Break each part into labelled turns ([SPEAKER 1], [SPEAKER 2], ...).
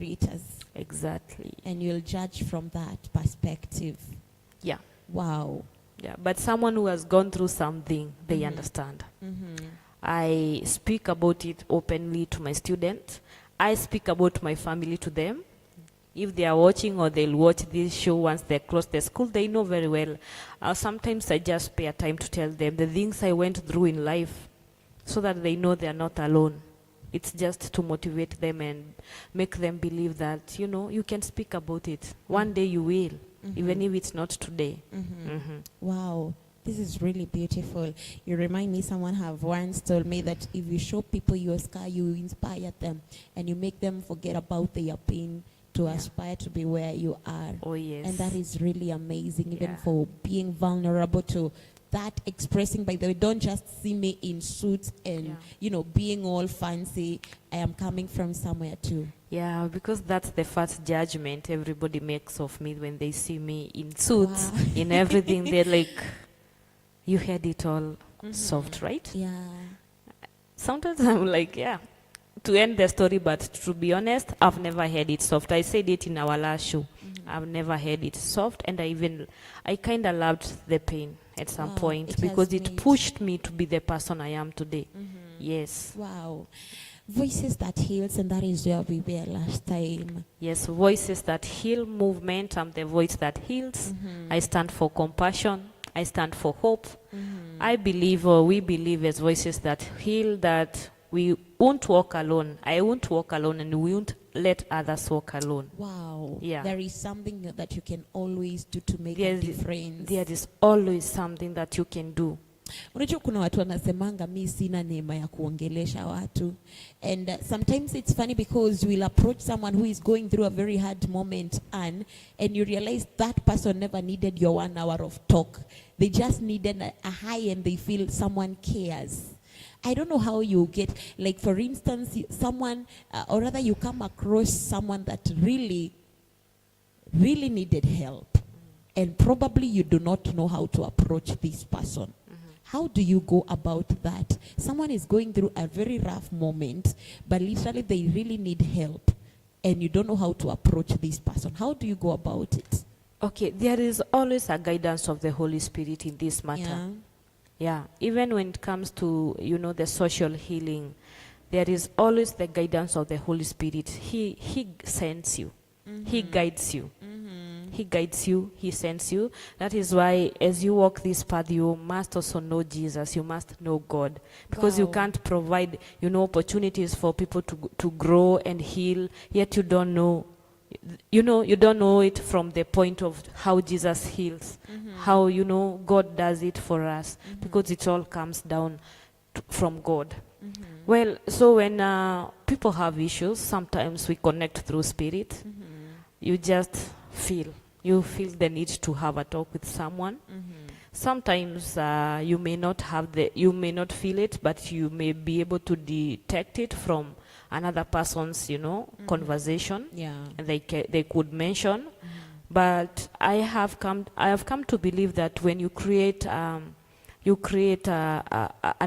[SPEAKER 1] creators.
[SPEAKER 2] Exactly.
[SPEAKER 1] And you'll judge from that perspective.
[SPEAKER 2] Yeah.
[SPEAKER 1] Wow.
[SPEAKER 2] Yeah. But someone who has gone through something, they understand. I speak about it openly to my students. I speak about my family to them. If they are watching or they'll watch this show once they close the school, they know very well. Sometimes I just spare time to tell them the things I went through in life so that they know they are not alone. It's just to motivate them and make them believe that, you know, you can speak about it. One day you will, even if it's not today.
[SPEAKER 1] Wow. This is really beautiful. You remind me, someone have once told me that if you show people your scar, you inspire them and you make them forget about their pain to aspire to be where you are.
[SPEAKER 2] Oh, yes.
[SPEAKER 1] And that is really amazing, even for being vulnerable to that, expressing, by the way, don't just see me in suits and, you know, being all fancy. I am coming from somewhere too.
[SPEAKER 2] Yeah, because that's the first judgment everybody makes of me when they see me in suits, in everything. They're like, you had it all soft, right?
[SPEAKER 1] Yeah.
[SPEAKER 2] Sometimes I'm like, yeah, to end the story, but to be honest, I've never had it soft. I said it in our last show. I've never had it soft, and I kind of loved the pain at some point because it pushed me to be the person I am today. Yes.
[SPEAKER 1] Wow. Voices that heals, and that is where we were last time.
[SPEAKER 2] Yes, Voices that Heal movement. I'm the voice that heals. I stand for compassion. I stand for hope. I believe, or we believe as Voices that Heal, that we won't walk alone. I won't walk alone, and we won't let others walk alone.
[SPEAKER 1] Wow.
[SPEAKER 2] Yeah.
[SPEAKER 1] There is something that you can always do to make a difference.
[SPEAKER 2] There is always something that you can do.
[SPEAKER 1] Unajua kuna watu wanasemanga mi sina neema ya kuongelesha watu. And sometimes it's funny because we'll approach someone who is going through a very hard moment and you realize that person never needed your 1 hour of talk. They just needed a high and they feel someone cares. I don't know how you get, like for instance, someone, or rather you come across someone that really needed help. And probably you do not know how to approach this person. How do you go about that? Someone is going through a very rough moment, but literally they really need help, and you don't know how to approach this person. How do you go about it?
[SPEAKER 2] Okay, there is always a guidance of the Holy Spirit in this matter. Yeah, even when it comes to, you know, the social healing, there is always the guidance of the Holy Spirit. He sends you. He guides you. He guides you. He sends you. That is why as you walk this path, you must also know Jesus. You must know God. Because you can't provide, you know, opportunities for people to grow and heal, yet you don't know. You know, you don't know it from the point of how Jesus heals, how, you know, God does it for us, because it all comes down from God. Well, so when people have issues, sometimes we connect through spirit. You just feel the need to have a talk with someone. Sometimes you may not feel it, but you may be able to detect it from another person's, you know, conversation. And they could mention. But I have come to believe that when you create an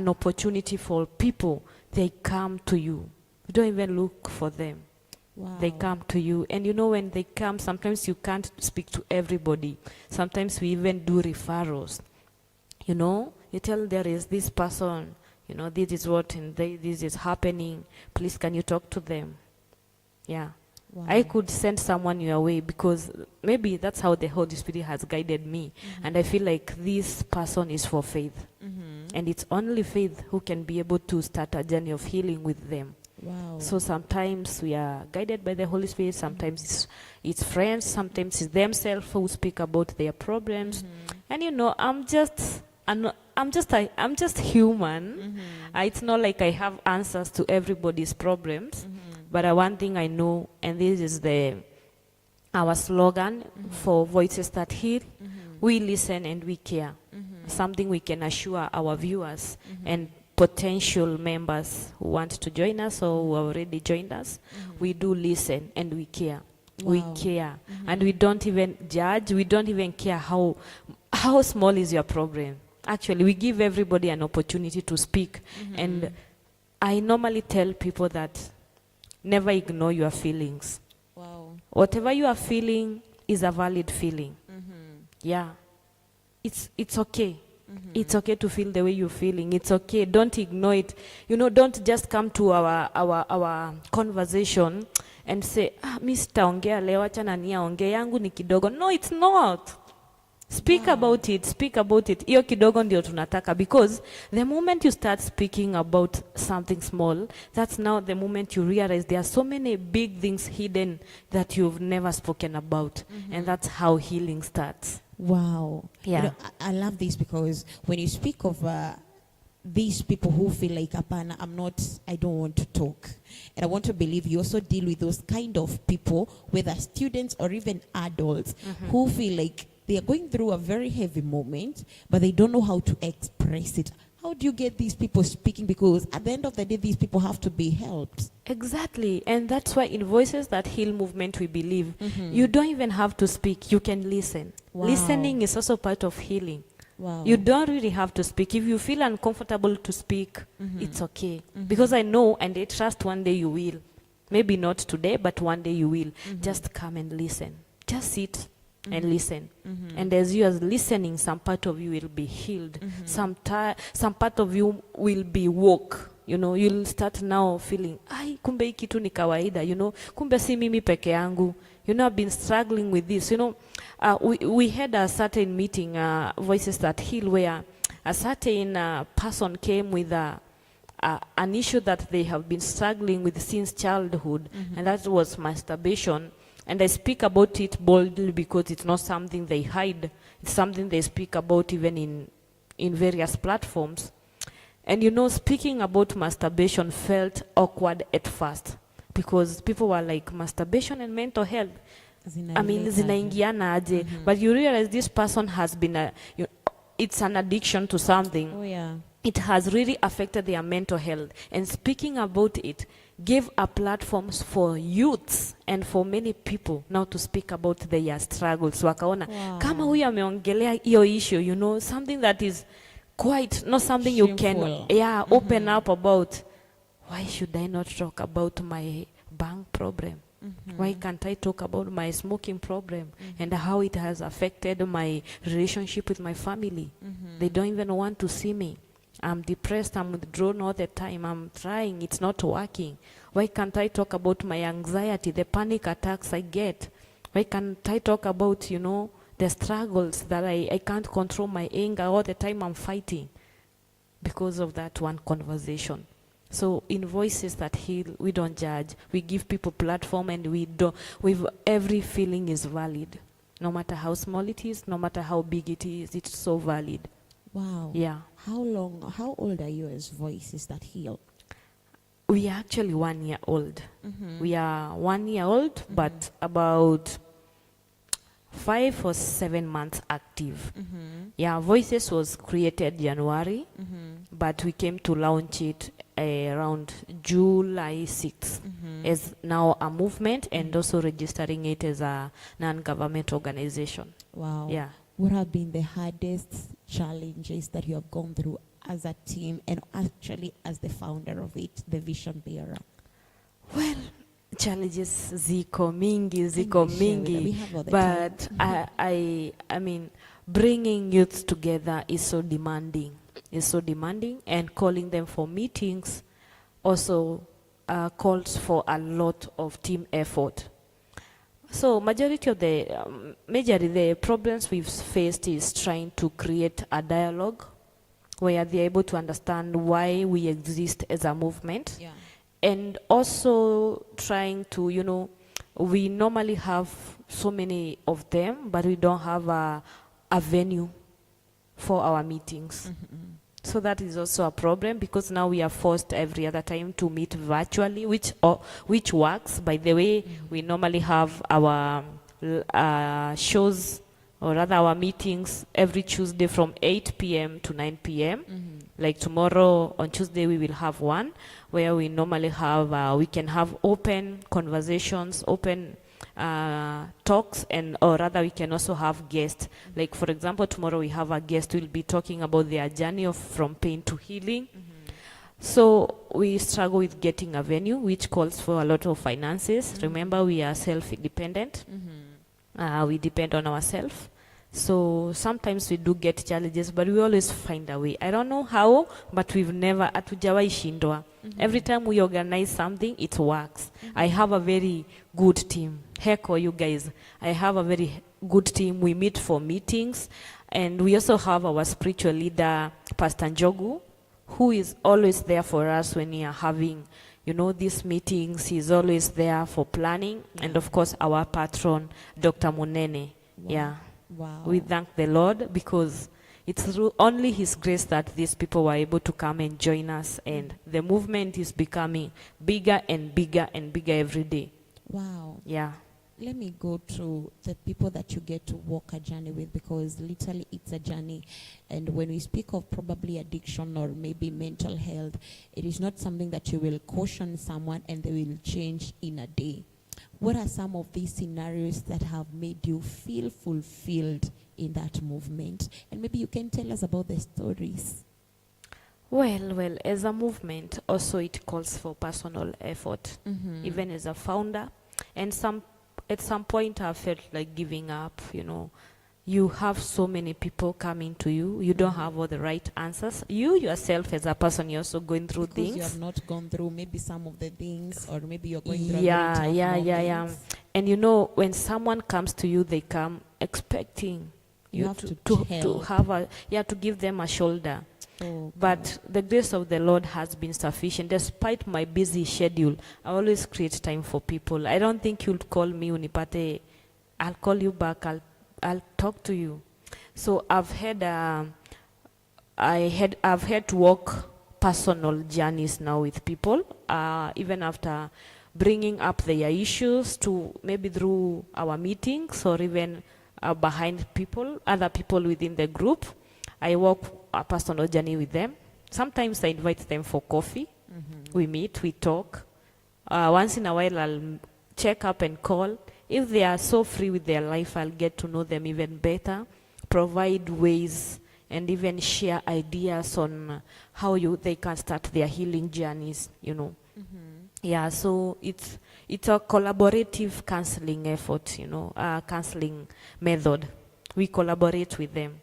[SPEAKER 2] opportunity for people, they come to you. You don't even look for them. They come to you. And you know, when they come, sometimes you can't speak to everybody. Sometimes we even do referrals. You know, you tell there is this person, you know, this is what and this is happening. Please, can you talk to them? Yeah. I could send someone your way because maybe that's how the Holy Spirit has guided me. And I feel like this person is for faith. And it's only faith who can be able to start a journey of healing with them. So sometimes we are guided by the Holy Spirit, sometimes it's friends, sometimes it's themselves who speak about their problems. And you know, I'm just human. It's not like I have answers to everybody's problems. But one thing I know, and this is our slogan for Voices That Heal, we listen and we care. Something we can assure our viewers and potential members who want to join us or who have already joined us. We do listen and we care. We care. And we don't even judge. We don't even care how small is your problem. Actually, we give everybody an opportunity to speak. And I normally tell people that never ignore your feelings. Whatever you are feeling is a valid feeling. Yeah. It's okay. It's okay to feel the way you're feeling. It's okay. Don't ignore it. You know, don't just come to our conversation and say, mi sitaongea leo, acha nani aongee, yangu ni kidogo. No, it's not. Speak about it. Speak about it. Iyo kidogo ndio tunataka, because the moment you start speaking about something small, that's now the moment you realize there are so many big things hidden that you've never spoken about. And that's how healing starts.
[SPEAKER 1] Wow.
[SPEAKER 2] Yeah.
[SPEAKER 1] You know, I love this, because when you speak of these people who feel like, Apana, I don't want to talk. And I want to believe you also deal with those kind of people, whether students or even adults, who feel like they are going through a very heavy moment, but they don't know how to express it. How do you get these people speaking? Because at the end of the day, these people have to be helped.
[SPEAKER 2] Exactly. And that's why in Voices That Heal movement, we believe you don't even have to speak. You can listen.
[SPEAKER 1] Wow.
[SPEAKER 2] Listening is also part of healing.
[SPEAKER 1] Wow.
[SPEAKER 2] You don't really have to speak. If you feel uncomfortable to speak, it's okay. Because I know and I trust one day you will. Maybe not today, but one day you will. Just come and listen. Just sit and listen. And as you are listening, some part of you will be healed. Some part of you will be woke. You know, you'll start now feeling, ai, kumbe hii kitu ni kawaida, you know, kumbe si mimi peke yangu. You know, I've been struggling with this. You know, we had a certain meeting, Voices That Heal, where a certain person came with an issue that they have been struggling with since childhood, and that was masturbation. And I speak about it boldly because it's not something they hide. It's something they speak about even in various platforms. And you know, speaking about masturbation felt awkward at first, because people were like, masturbation and mental health, zinaingiana aje? But you realize this person has been it's an addiction to something.
[SPEAKER 1] Oh yeah.
[SPEAKER 2] It has really affected their mental health. And speaking about it gave a platform for youths and for many people now to speak about their struggles. Wakaona, kama huyu ameongelea hiyo issue, you know, something that is quite not something you can open up about. Why should I not talk about my bank problem? Why can't I talk about my smoking problem and how it has affected my relationship with my family? They don't even want to see me. I'm depressed, I'm withdrawn all the time, I'm trying, it's not working. Why can't I talk about my anxiety, the panic attacks I get? Why can't I talk about, you know, the struggles that I can't control my anger all the time, I'm fighting because of that one conversation. So in Voices That Heal, we don't judge. We give people platform, and every feeling is valid. No matter how small it is, no matter how big it is, it's so valid.
[SPEAKER 1] Wow.
[SPEAKER 2] Yeah.
[SPEAKER 1] How old are you as Voices That Heal?
[SPEAKER 2] We are actually 1 year old. We are 1 year old, but about 5 or 7 months active. Yeah, Voices was created January, but we came to launch it around July 6th as now a movement, and also registering it as a non-government organization.
[SPEAKER 1] Wow.
[SPEAKER 2] Yeah.
[SPEAKER 1] What have been the hardest challenges that you have gone through as a team, and actually as the founder of it, the vision bearer?
[SPEAKER 2] Well, challenges ziko mingi, but I mean, bringing youths together is so demanding. And calling them for meetings also calls for a lot of team effort. So majority of the problems we've faced is trying to create a dialogue where they're able to understand why we exist as a movement.
[SPEAKER 1] Yeah.
[SPEAKER 2] And also trying to, you know, we normally have so many of them, but we don't have a venue for our meetings. So that is also a problem, because now we are forced every other time to meet virtually, which works. By the way, we normally have our shows, or rather our meetings, every Tuesday from 8 p.m. to 9 p.m. Like tomorrow on Tuesday we will have one where we normally have, we can have open conversations, open talks, and or rather we can also have guests. Like for example, tomorrow we have a guest who will be talking about their journey from pain to healing. So we struggle with getting a venue, which calls for a lot of finances. Remember, we are self-dependent. We depend on ourselves. So sometimes we do get challenges, but we always find a way. I don't know how, but we've never, hatujawai shindwa. Every time we organize something, it works. I have a very good team. Heck, or you guys, I have a very good team. We meet for meetings, and we also have our spiritual leader, Pastor Njogu, who is always there for us when we are having, these meetings. He's always there for planning. And of course, our patron, Dr. Munene.
[SPEAKER 1] Wow.
[SPEAKER 2] Yeah.
[SPEAKER 1] Wow.
[SPEAKER 2] We thank the Lord because it's through only His grace that these people were able to come and join us. And the movement is becoming bigger and bigger and bigger every day.
[SPEAKER 1] Wow.
[SPEAKER 2] Yeah.
[SPEAKER 1] Let me go to the people that you get to walk a journey with, because literally it's a journey. And when we speak of probably addiction or maybe mental health, it is not something that you will caution someone and they will change in a day. What are some of these scenarios that have made you feel fulfilled in that movement? And maybe you can tell us about the stories.
[SPEAKER 2] Well, as a movement, also it calls for personal effort, even as a founder. And at some point I felt like giving up. You have so many people coming to you. You don't have all the right answers. You yourself as a person, you're also going through
[SPEAKER 1] Because
[SPEAKER 2] things.
[SPEAKER 1] you have not gone through maybe some of the things, or maybe you're going through
[SPEAKER 2] Yeah.
[SPEAKER 1] a very tough moments.
[SPEAKER 2] And when someone comes to you, they come expecting
[SPEAKER 1] You
[SPEAKER 2] you
[SPEAKER 1] have
[SPEAKER 2] to
[SPEAKER 1] to
[SPEAKER 2] have to give them a shoulder.
[SPEAKER 1] Oh,
[SPEAKER 2] But the grace of the Lord has been sufficient. Despite my busy schedule, I always create time for people. I don't think you'll call me unipate. I'll call you back. I'll talk to you. So I've had to walk personal journeys now with people, even after bringing up their issues to maybe through our meetings or even behind other people within the group. I walk a personal journey with them. Sometimes I invite them for coffee. We meet, we talk. Once in a while, I'll check up and call. If they are so free with their life, I'll get to know them even better, provide ways, and even share ideas on how they can start their healing journeys, Yeah, so it's a collaborative counseling effort, counseling method. We collaborate with them.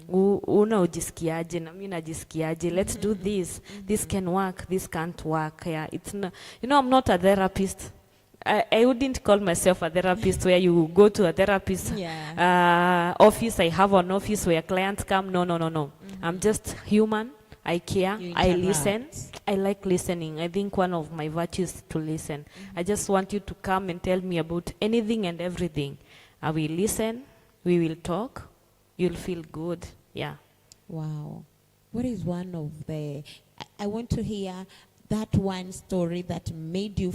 [SPEAKER 2] Una ujisikiaje na mimi najisikiaje, let's do this. This can work, this can't work. Yeah, it's not, I'm not a therapist. I wouldn't call myself a therapist where you go to a therapist office. I have an office where clients come. No. I'm just human. I care. I listen. I like listening. I think one of my virtues is to listen. I just want you to come and tell me about anything and everything. I will listen. We will talk. You'll feel good. Yeah.
[SPEAKER 1] Wow. What is one of I want to hear that one story that made you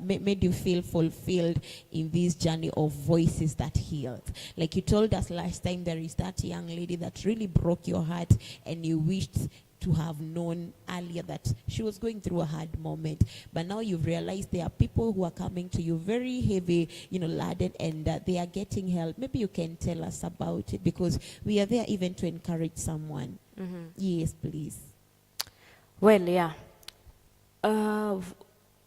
[SPEAKER 1] made you feel fulfilled in this journey of voices that healed. Like you told us last time, there is that young lady that really broke your heart and you wished to have known earlier that she was going through a hard moment. But now you've realized there are people who are coming to you very heavy, laden, and they are getting help. Maybe you can tell us about it, because we are there even to encourage someone. Yes, please.
[SPEAKER 2] Well, yeah.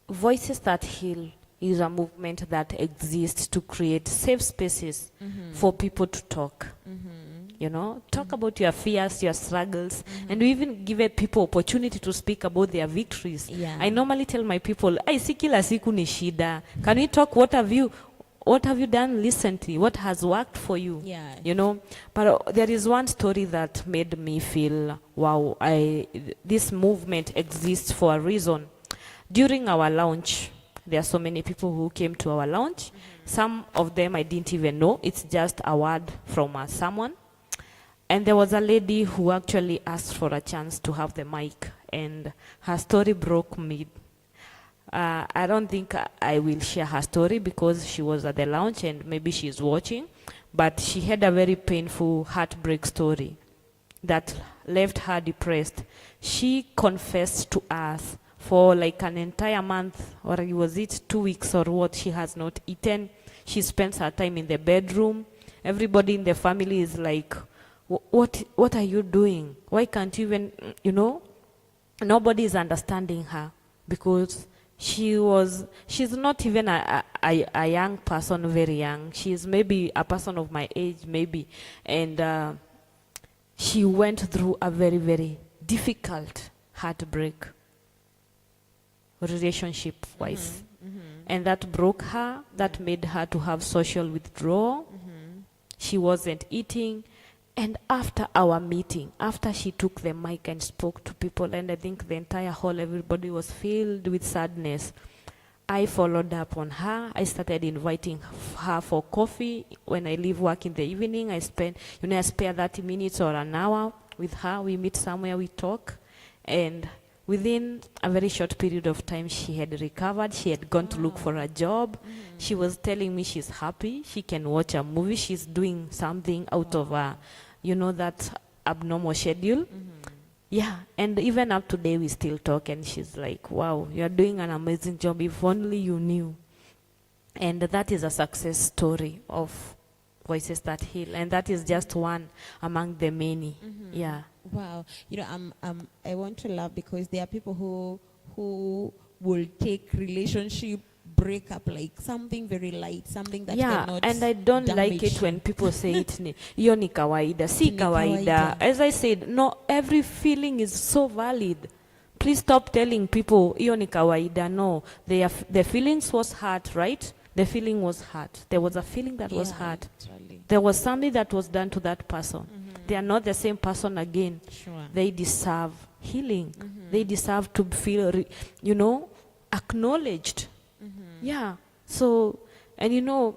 [SPEAKER 2] Voices That Heal is a movement that exists to create safe spaces for people to talk. Talk about your fears, your struggles, and we even give people opportunity to speak about their victories.
[SPEAKER 1] Yeah.
[SPEAKER 2] I normally tell my people, si kila siku ni shida. Can we talk? What have you done recently? What has worked for you?
[SPEAKER 1] Yeah.
[SPEAKER 2] But there is one story that made me feel, wow, this movement exists for a reason. During our launch, there are so many people who came to our launch. Some of them I didn't even know. It's just a word from someone. And there was a lady who actually asked for a chance to have the mic, and her story broke me. I don't think I will share her story because she was at the launch and maybe she's watching, but she had a very painful heartbreak story that left her depressed. She confessed to us for like an entire month, or was it 2 weeks or what, she has not eaten. She spends her time in the bedroom. Everybody in the family is like, what are you doing? Why can't you even, nobody is understanding her because she's not even a young person, very young. She's maybe a person of my age, maybe. And she went through a very, very difficult heartbreak, relationship-wise. And that broke her, that made her to have social withdrawal. She wasn't eating. And after our meeting, after she took the mic and spoke to people, and I think the entire hall, everybody was filled with sadness, I followed up on her. I started inviting her for coffee. When I leave work in the evening, I spend, I spare 30 minutes or an hour with her. We meet somewhere, we talk. And within a very short period of time, she had recovered. She had gone to look for a job. She was telling me she's happy. She can watch a movie. She's doing something out of a, that abnormal schedule. Yeah, and even up today, we still talk, and she's like, wow, you're doing an amazing job. If only you knew. And that is a success story of Voices That Heal. And that is just one among the many. Yeah.
[SPEAKER 1] Wow. I want to laugh because there are people who will take relationship breakup like something very light, something that cannot
[SPEAKER 2] and I don't like it when people say it. Hiyo ni kawaida, si kawaida. As I said, no, every feeling is so valid. Please stop telling people hiyo ni kawaida. No, the feelings was hurt, right? The feeling was hurt. There was a feeling that was hurt.
[SPEAKER 1] Actually.
[SPEAKER 2] There was something that was done to that person. They are not the same person again.
[SPEAKER 1] Sure.
[SPEAKER 2] They deserve healing. They deserve to feel, acknowledged. Yeah. So, and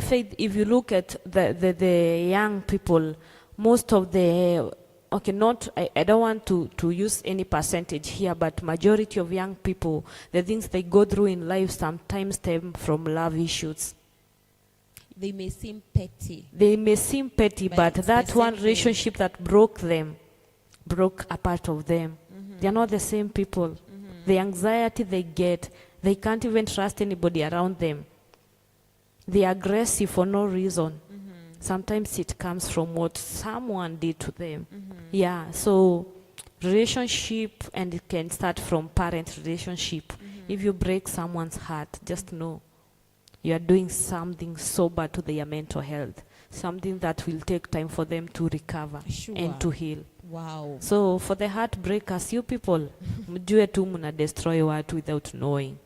[SPEAKER 2] Faith, if you look at the young people, most of the, I don't want to use any percentage here, but majority of young people, the things they go through in life sometimes stem from love issues.
[SPEAKER 1] They may seem petty.
[SPEAKER 2] They may seem petty, but that one relationship that broke a part of them. They are not the same people. The anxiety they get, they can't even trust anybody around them. They are aggressive for no reason. Sometimes it comes from what someone did to them. Yeah, so relationship, and it can start from parent relationship. If you break someone's heart, just know you are doing something so bad to their mental health, something that will take time for them to recover and to heal.
[SPEAKER 1] Wow.
[SPEAKER 2] So for the heartbreakers, you people, mjue tu muna destroy watu without knowing.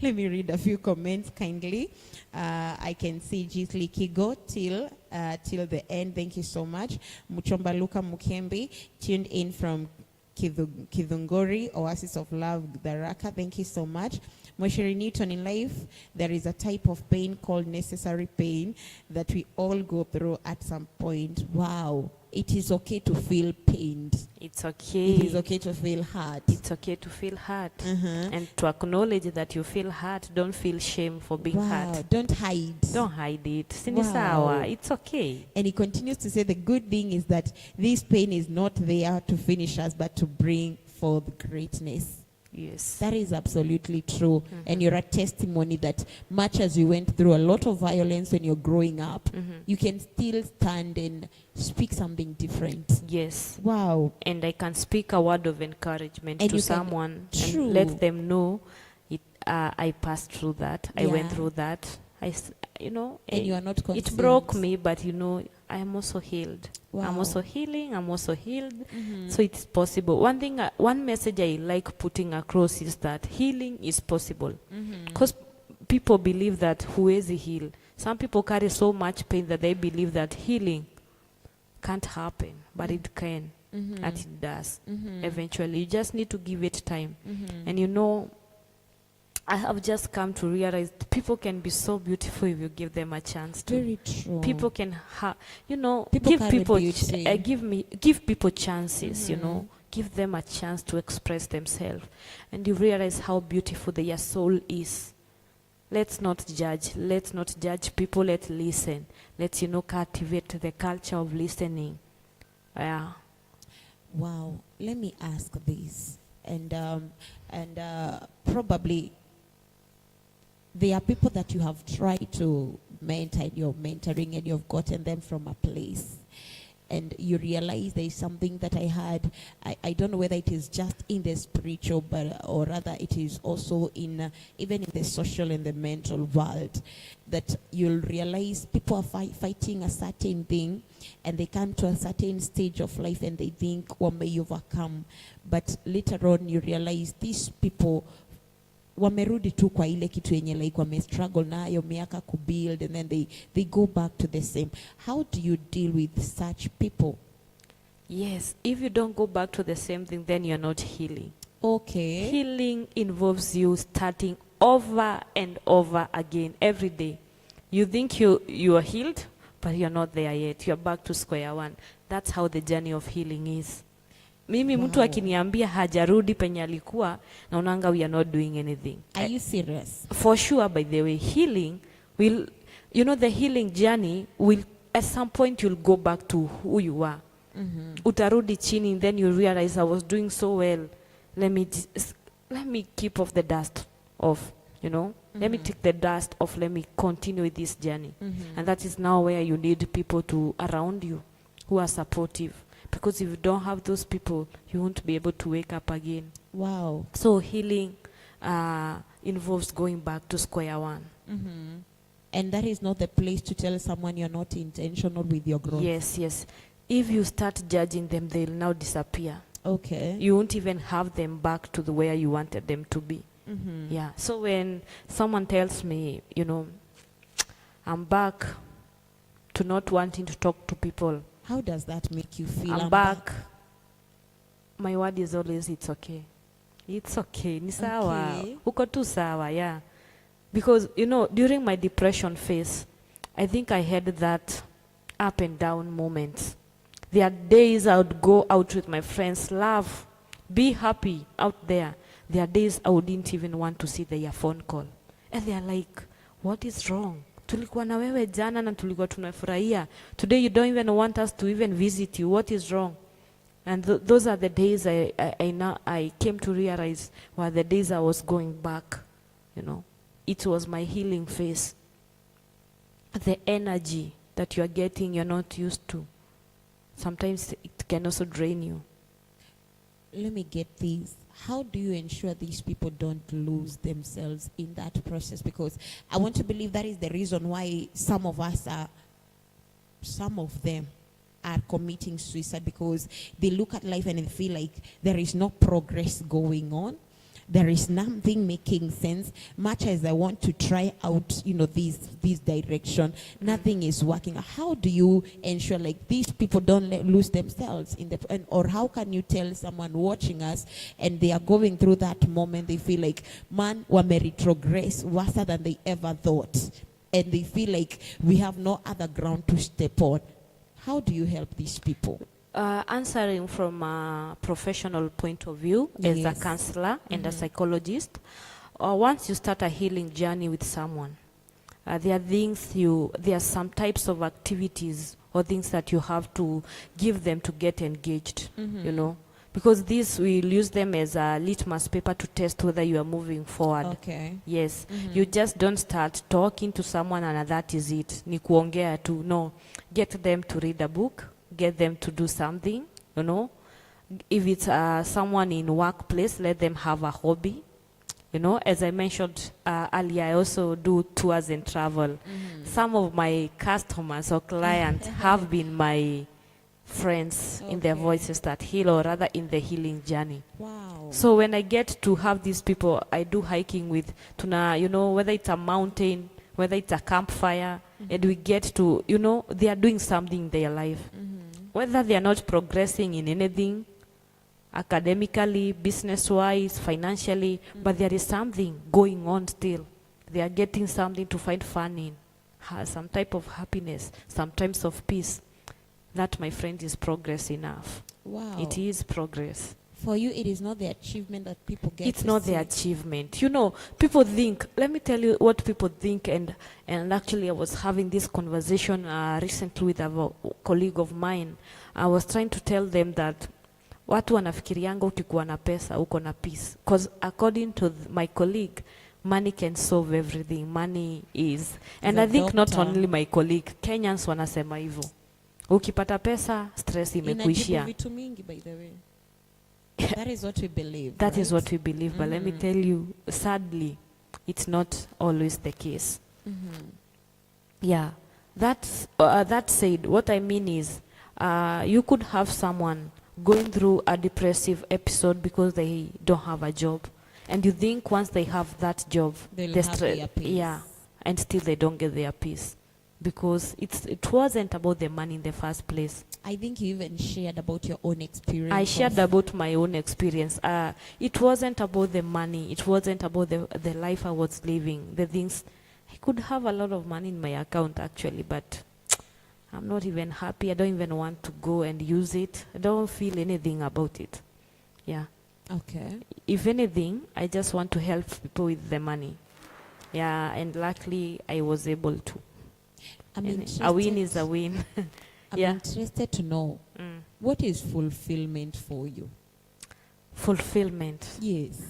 [SPEAKER 1] Let me read a few comments kindly. I can see Gisli Kigo till the end. Thank you so much. Muchomba Luka Mukembi tuned in from Kidhungori, Oasis of Love, Daraka. Thank you so much. Mosheri Newton, in life, there is a type of pain called necessary pain that we all go through at some point. Wow. It is okay to feel pained.
[SPEAKER 2] It's okay.
[SPEAKER 1] It is okay to feel hurt.
[SPEAKER 2] It's okay to feel hurt. And to acknowledge that you feel hurt. Don't feel shame for being hurt.
[SPEAKER 1] Don't hide.
[SPEAKER 2] Don't hide it. Sinisawa. It's okay.
[SPEAKER 1] And he continues to say the good thing is that this pain is not there to finish us, but to bring forth greatness.
[SPEAKER 2] Yes.
[SPEAKER 1] That is absolutely true. And you're a testimony that much as you went through a lot of violence when you're growing up, you can still stand and speak something different.
[SPEAKER 2] Yes.
[SPEAKER 1] Wow.
[SPEAKER 2] And I can speak a word of encouragement to someone and let them know I passed through that. I went through that. And
[SPEAKER 1] you are not consumed.
[SPEAKER 2] It broke me, but I am also healed.
[SPEAKER 1] Wow.
[SPEAKER 2] I'm also healing. I'm also healed. So it's possible. One message I like putting across is that healing is possible. Because people believe that huwezi heal. Some people carry so much pain that they believe that healing can't happen, but it can. And it does. Eventually, you just need to give it time. And I have just come to realize people can be so beautiful if you give them a chance to.
[SPEAKER 1] Very true.
[SPEAKER 2] People can
[SPEAKER 1] people
[SPEAKER 2] give people chances, give them a chance to express themselves. And you realize how beautiful their soul is. Let's not judge. Let's not judge people. Let's listen. Let's, cultivate the culture of listening. Yeah.
[SPEAKER 1] Wow. Let me ask this. And probably there are people that you have tried to mentor, you're mentoring, and you've gotten them from a place. and you realize there is something that I had. I don't know whether it is just in the spiritual, but or rather it is also in even in the social and the mental world, that you'll realize people are fighting a certain thing, and they come to a certain stage of life and they think, may overcome, but later on you realize these people wamerudi tu kwa ile kitu yenye like struggle nayo miaka kubuild, and then they go back to the same. How do you deal with such people?
[SPEAKER 2] Yes, if you don't go back to the same thing, then you're not healing.
[SPEAKER 1] Okay.
[SPEAKER 2] Healing involves you starting over and over again every day. You think you are healed, but you're not there yet. You're back to square one. That's how the journey of healing is. Mimi mtu akiniambia hajarudi penye alikuwa, naonanga we are not doing anything.
[SPEAKER 1] Are you serious?
[SPEAKER 2] For sure, by the way, healing will, the healing journey will, at some point you'll go back to who you are. Utarudi chini, then you realize I was doing so well. Let me keep off the dust off, Let me take the dust off. Let me continue with this journey. And that is now where you need people around you who are supportive. Because if you don't have those people, you won't be able to wake up again.
[SPEAKER 1] Wow.
[SPEAKER 2] So healing involves going back to square one.
[SPEAKER 1] And that is not the place to tell someone you're not intentional with your growth.
[SPEAKER 2] Yes. If you start judging them, they'll now disappear.
[SPEAKER 1] Okay.
[SPEAKER 2] You won't even have them back to where you wanted them to be. Yeah. So when someone tells me, I'm back to not wanting to talk to people,
[SPEAKER 1] how does that make you feel?
[SPEAKER 2] I'm back. My word is always, it's okay. It's okay. Ni sawa.
[SPEAKER 1] Okay.
[SPEAKER 2] Uko tu sawa, yeah. Because, during my depression phase, I think I had that up and down moments. There are days I would go out with my friends, laugh, be happy out there. There are days I wouldn't even want to see their phone call. And they are like, what is wrong? Tulikuwa na wewe jana na tulikuwa tunafurahia. Today you don't even want us to even visit you. What is wrong? And those are the days I came to realize were the days I was going back. It was my healing phase. The energy that you are getting, you're not used to. Sometimes it can also drain you.
[SPEAKER 1] Let me get this. How do you ensure these people don't lose themselves in that process? Because I want to believe that is the reason why some of them are committing suicide, because they look at life and they feel like there is no progress going on. There is nothing making sense. Much as I want to try out, this direction, nothing is working. How do you ensure like these people don't lose themselves or how can you tell someone watching us and they are going through that moment, they feel like, man, wame retrogress worse than they ever thought, and they feel like we have no other ground to step on? How do you help these people?
[SPEAKER 2] Answering from a professional point of view, as a counselor and a psychologist, once you start a healing journey with someone, there are some types of activities or things that you have to give them to get engaged, because we'll use them as a litmus paper to test whether you are moving forward.
[SPEAKER 1] Okay.
[SPEAKER 2] Yes. You just don't start talking to someone and that is it. Ni kuongea tu. No. Get them to read a book. Get them to do something, If it's someone in workplace, let them have a hobby. As I mentioned earlier, I also do tours and travel. Some of my customers or clients have been my friends in their voices that heal, or rather in the healing journey.
[SPEAKER 1] Wow.
[SPEAKER 2] So when I get to have these people, I do hiking with, whether it's a mountain, whether it's a campfire, and we get to, they are doing something in their life. Whether they are not progressing in anything, academically, business-wise, financially, but there is something going on still. They are getting something to find fun in, some type of happiness, sometimes of peace. That, my friend, is progress enough.
[SPEAKER 1] Wow.
[SPEAKER 2] It is progress.
[SPEAKER 1] For you, it is not the achievement that people get.
[SPEAKER 2] It's not the achievement. People think, let me tell you what people think, and actually I was having this conversation recently with a colleague of mine. I was trying to tell them that watu wanafikirianga ukikuwa na pesa uko na peace, because according to my colleague, money can solve everything. Money is, and I think not only my colleague, Kenyans wanasema hivyo. Ukipata pesa, stress
[SPEAKER 1] Inajibu
[SPEAKER 2] imekuishia.
[SPEAKER 1] vitu mingi, by the way. That is what we believe.
[SPEAKER 2] That
[SPEAKER 1] right?
[SPEAKER 2] is what we believe, but let me tell you, sadly, it's not always the case. Yeah, that said, what I mean is, you could have someone going through a depressive episode because they don't have a job, and you think once they have that job,
[SPEAKER 1] They'll
[SPEAKER 2] the
[SPEAKER 1] have
[SPEAKER 2] stre-
[SPEAKER 1] their peace.
[SPEAKER 2] yeah, and still they don't get their peace because it wasn't about the money in the first place.
[SPEAKER 1] I think you even shared about your own experience.
[SPEAKER 2] I shared
[SPEAKER 1] of-
[SPEAKER 2] about my own experience. It wasn't about the money. It wasn't about the life I was living. The things, I could have a lot of money in my account actually, but I'm not even happy. I don't even want to go and use it. I don't feel anything about it. Yeah.
[SPEAKER 1] Okay.
[SPEAKER 2] If anything, I just want to help people with the money. Yeah, and luckily I was able to.
[SPEAKER 1] I'm
[SPEAKER 2] And
[SPEAKER 1] interested.
[SPEAKER 2] a win is a win.
[SPEAKER 1] I'm
[SPEAKER 2] Yeah.
[SPEAKER 1] interested to know what is fulfillment for you.
[SPEAKER 2] Fulfillment.
[SPEAKER 1] Yes.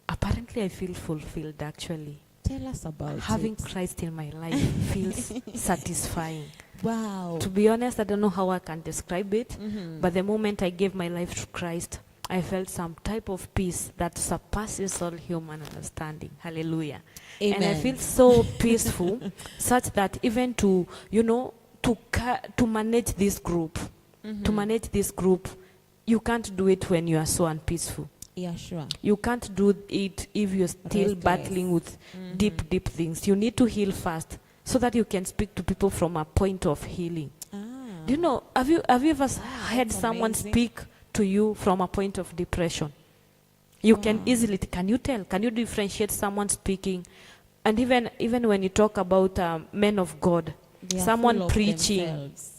[SPEAKER 2] Apparently I feel fulfilled actually.
[SPEAKER 1] Tell us about
[SPEAKER 2] Having
[SPEAKER 1] it.
[SPEAKER 2] Christ in my life feels satisfying.
[SPEAKER 1] Wow.
[SPEAKER 2] To be honest, I don't know how I can describe it,
[SPEAKER 1] Mhm.
[SPEAKER 2] but the moment I gave my life to Christ, I felt some type of peace that surpasses all human understanding. Hallelujah. And I
[SPEAKER 1] Amen.
[SPEAKER 2] feel so peaceful, such that even to, to manage this group, you can't do it when you are so unpeaceful.
[SPEAKER 1] Yeah, sure.
[SPEAKER 2] You can't do it if you're still
[SPEAKER 1] Restless.
[SPEAKER 2] battling with deep things. You need to heal first so that you can speak to people from a point of healing.
[SPEAKER 1] Ah.
[SPEAKER 2] Do you know, have you ever heard
[SPEAKER 1] that's
[SPEAKER 2] someone
[SPEAKER 1] amazing.
[SPEAKER 2] speak to you from a point of depression? You can easily, can you differentiate someone speaking? And even when you talk about men of God,
[SPEAKER 1] They are
[SPEAKER 2] someone
[SPEAKER 1] full of
[SPEAKER 2] preaching,
[SPEAKER 1] themselves.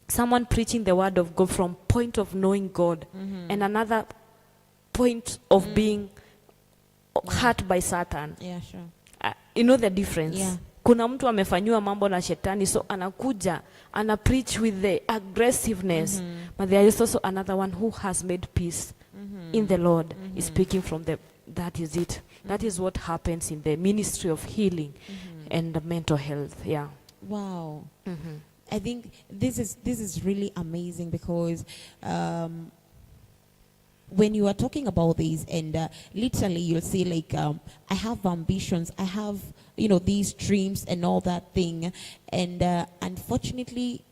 [SPEAKER 2] someone preaching the word of God from point of knowing God, and another point of being hurt by Satan.
[SPEAKER 1] Yeah, sure.
[SPEAKER 2] You know the difference?
[SPEAKER 1] Yeah.
[SPEAKER 2] Kuna mtu amefanyiwa mambo na shetani, so anakuja, ana preach with the aggressiveness. But there is also another one who has made peace in the Lord, is speaking from that is it. That is what happens in the ministry of healing and the mental health. Yeah.
[SPEAKER 1] Wow. I think this is really amazing because when you are talking about this, and literally you'll see like I have ambitions, I have these dreams and all that thing, and unfortunately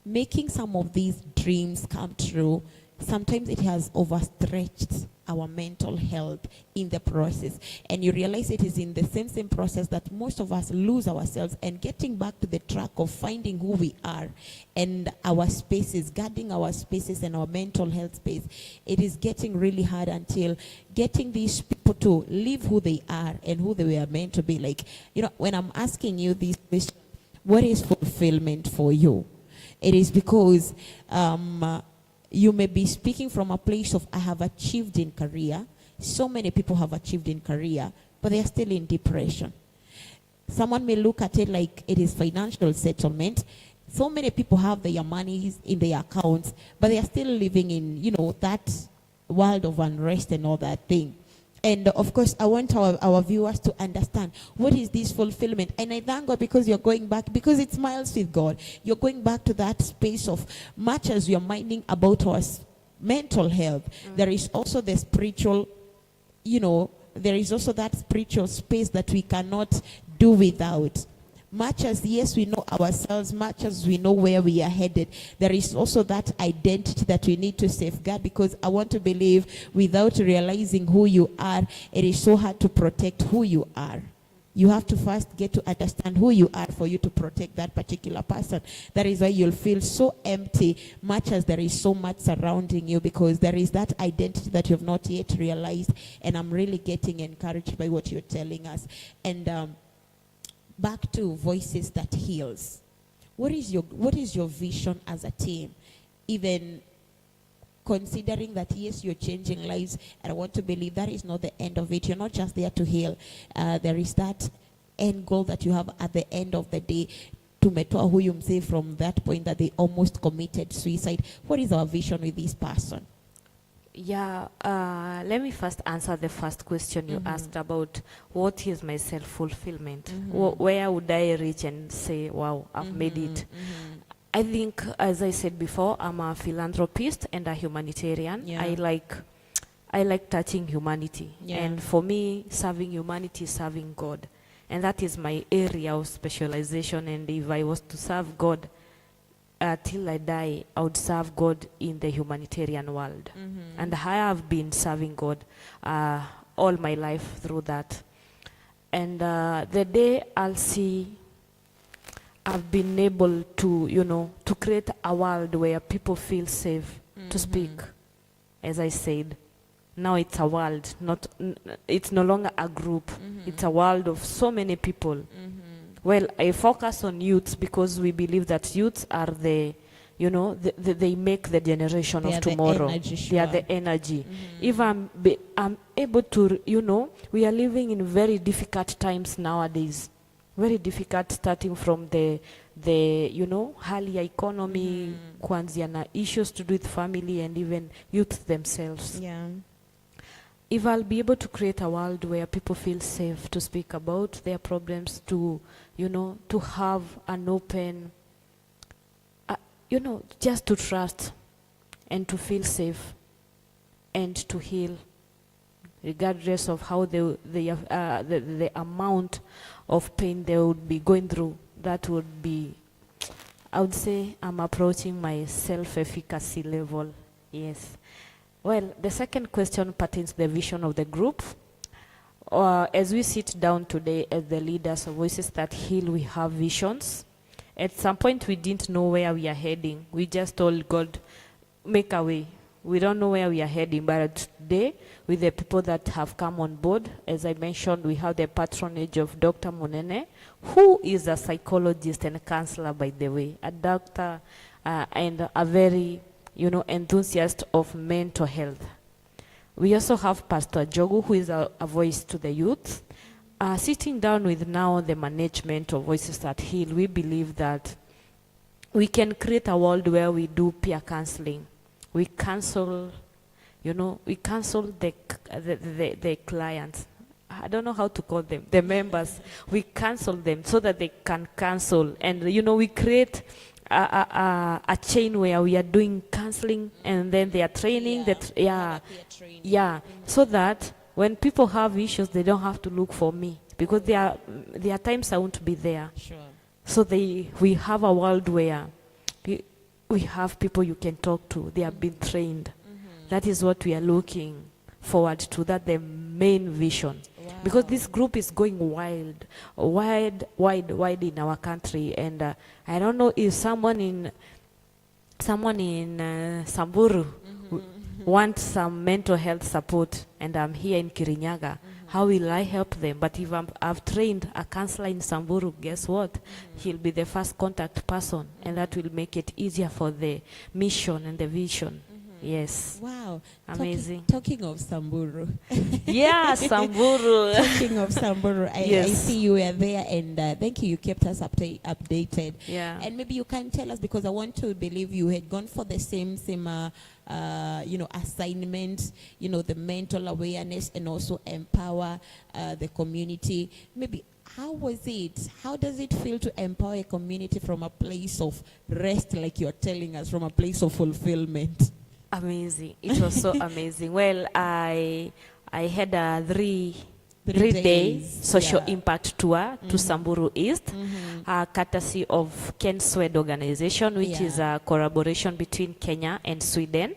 [SPEAKER 1] making some of these dreams come true, sometimes it has overstretched our mental health in the process. And you realize it is in the same process that most of us lose ourselves, and getting back to the track of finding who we are and our spaces, guarding our spaces and our mental health space. It is getting really hard until getting these people to live who they are and who they were meant to be. Like, when I'm asking you this question, what is fulfillment for you? It is because you may be speaking from a place of I have achieved in career. So many people have achieved in career, but they are still in depression. Someone may look at it like it is financial settlement. So many people have their money in their accounts, but they are still living in, that world of unrest and all that thing. And of course, I want our viewers to understand what is this fulfillment. And I thank God because you're going back, because it smiles with God. You're going back to that space of, much as you're minding about our mental health, there is also the spiritual, there is also that spiritual space that we cannot do without. Much as, yes, we know ourselves, much as we know where we are headed, there is also that identity that we need to safeguard, because I want to believe without realizing who you are, it is so hard to protect who you are. You have to first get to understand who you are for you to protect that particular person. That is why you'll feel so empty, much as there is so much surrounding you, because there is that identity that you have not yet realized. And I'm really getting encouraged by what you're telling us. And back to Voices That Heals. What is your vision as a team? Even considering that, yes, you're changing lives, and I want to believe that is not the end of it. You're not just there to heal. There is that end goal that you have at the end of the day, to mentor who you say from that point that they almost committed suicide. What is our vision with this person?
[SPEAKER 2] Yeah, let me first answer the first question you asked about what is my self-fulfillment. Where would I reach and say, wow, I've made it? I think, as I said before, I'm a philanthropist and a humanitarian.
[SPEAKER 1] Yeah.
[SPEAKER 2] I like touching humanity.
[SPEAKER 1] Yeah.
[SPEAKER 2] And for me, serving humanity is serving God. And that is my area of specialization. And if I was to serve God till I die, I would serve God in the humanitarian world. And I have been serving God all my life through that. And the day I'll see I've been able to, you know, to create a world where people feel safe to speak, as I said. Now it's a world, it's no longer a group. It's a world of so many people. Well, I focus on youths because we believe that youths are the, you know, they make the generation of tomorrow. They are the energy. If I'm able to, you know, we are living in very difficult times nowadays. Very difficult, starting from the you know, hali ya economy, kuanzia na issues to do with family and even youth themselves.
[SPEAKER 1] Yeah.
[SPEAKER 2] If I'll be able to create a world where people feel safe to speak about their problems, to, you know, to have an open, you know, just to trust and to feel safe and to heal, regardless of how the amount of pain they would be going through, that would be, I would say I'm approaching my self-efficacy level. Yes. Well, the second question pertains to the vision of the group. As we sit down today as the leaders of Voices That Heal, we have visions. At some point we didn't know where we are heading. We just told God, make a way. We don't know where we are heading, but today, with the people that have come on board, as I mentioned, we have the patronage of Dr. Munene, who is a psychologist and a counselor, by the way, a doctor and a very, you know, enthusiast of mental health. We also have Pastor Jogu, who is a voice to the youth. Sitting down with now the management of Voices That Heal, we believe that we can create a world where we do peer counseling. We counsel, you know, we counsel the clients. I don't know how to call them, the members. We counsel them so that they can counsel. And, you know, we create a chain where we are doing counseling and then they are training. So that when people have issues, they don't have to look for me. Because there are times I won't be there.
[SPEAKER 1] Sure.
[SPEAKER 2] So we have a world where we have people you can talk to. They have been trained. That is what we are looking forward to. That's the main vision.
[SPEAKER 1] Wow.
[SPEAKER 2] Because this group is going wide in our country. And I don't know if someone in Samburu wants some mental health support, and I'm here in Kirinyaga. How will I help them? But if I've trained a counselor in Samburu, guess what? He'll be the first contact person, and that will make it easier for the mission and the vision. Yes.
[SPEAKER 1] Wow.
[SPEAKER 2] Amazing.
[SPEAKER 1] Talking of Samburu.
[SPEAKER 2] Yeah, Samburu.
[SPEAKER 1] Talking of Samburu, I
[SPEAKER 2] Yes.
[SPEAKER 1] see you were there, and thank you. You kept us updated.
[SPEAKER 2] Yeah.
[SPEAKER 1] And maybe you can tell us, because I want to believe you had gone for the same you know, assignment, you know, the mental awareness and also empower the community. Maybe how was it? How does it feel to empower a community from a place of rest, like you're telling us, from a place of fulfillment?
[SPEAKER 2] Amazing. It was so amazing. Well, I had a three-day social impact tour to Samburu East, courtesy of Ken Swed organization, which is a collaboration between Kenya and Sweden.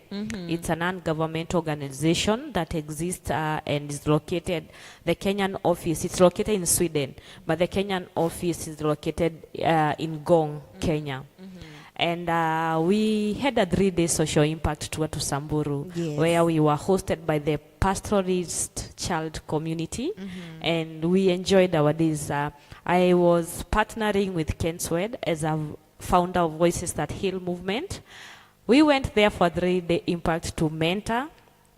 [SPEAKER 2] It's a non-governmental organization that exists and is located, the Kenyan office, it's located in Sweden, but the Kenyan office is located in Gong, Kenya. And we had a 3-day social impact tour to Samburu, where we were hosted by the pastoralist child community, and we enjoyed our days. I was partnering with Ken Swed as a founder of Voices That Heal movement. We went there for 3-day impact to mentor,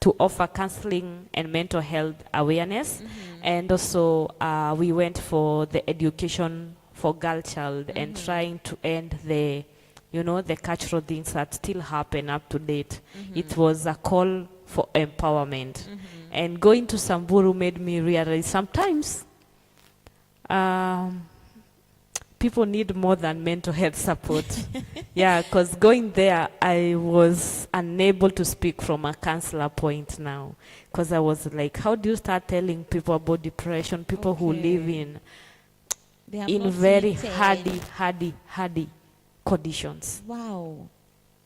[SPEAKER 2] to offer counseling and mental health awareness, and also we went for the education for girl child and trying to end the, you know, the cultural things that still happen up to date. It was a call for empowerment. And going to Samburu made me realize sometimes people need more than mental health support. Yeah, because going there, I was unable to speak from a counselor point now. Because I was like, how do you start telling people about depression, people who live
[SPEAKER 1] They have
[SPEAKER 2] in
[SPEAKER 1] not
[SPEAKER 2] very
[SPEAKER 1] treated.
[SPEAKER 2] hardy conditions?
[SPEAKER 1] Wow.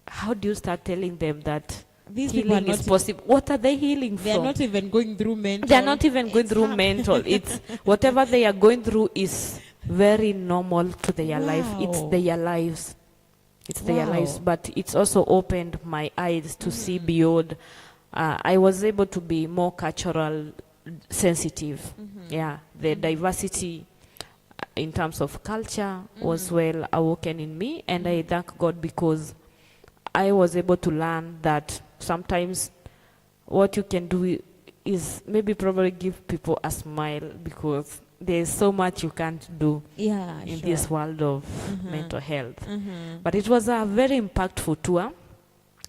[SPEAKER 2] How do you start telling them that
[SPEAKER 1] These people are
[SPEAKER 2] healing is
[SPEAKER 1] not,
[SPEAKER 2] possible? What are they healing
[SPEAKER 1] they are
[SPEAKER 2] from?
[SPEAKER 1] not even going through mental.
[SPEAKER 2] They are not even going
[SPEAKER 1] It's
[SPEAKER 2] through
[SPEAKER 1] hard.
[SPEAKER 2] mental. It's whatever they are going through is very normal to their life. It's
[SPEAKER 1] Wow.
[SPEAKER 2] their lives. It's their lives.
[SPEAKER 1] Wow.
[SPEAKER 2] But it's also opened my eyes to see beyond. I was able to be more cultural sensitive. Yeah, the diversity in terms of culture was well awoken in me, and I thank God because I was able to learn that sometimes what you can do is maybe probably give people a smile, because there's so much you can't do
[SPEAKER 1] Yeah,
[SPEAKER 2] in
[SPEAKER 1] sure.
[SPEAKER 2] this world of mental health. But it was a very impactful tour.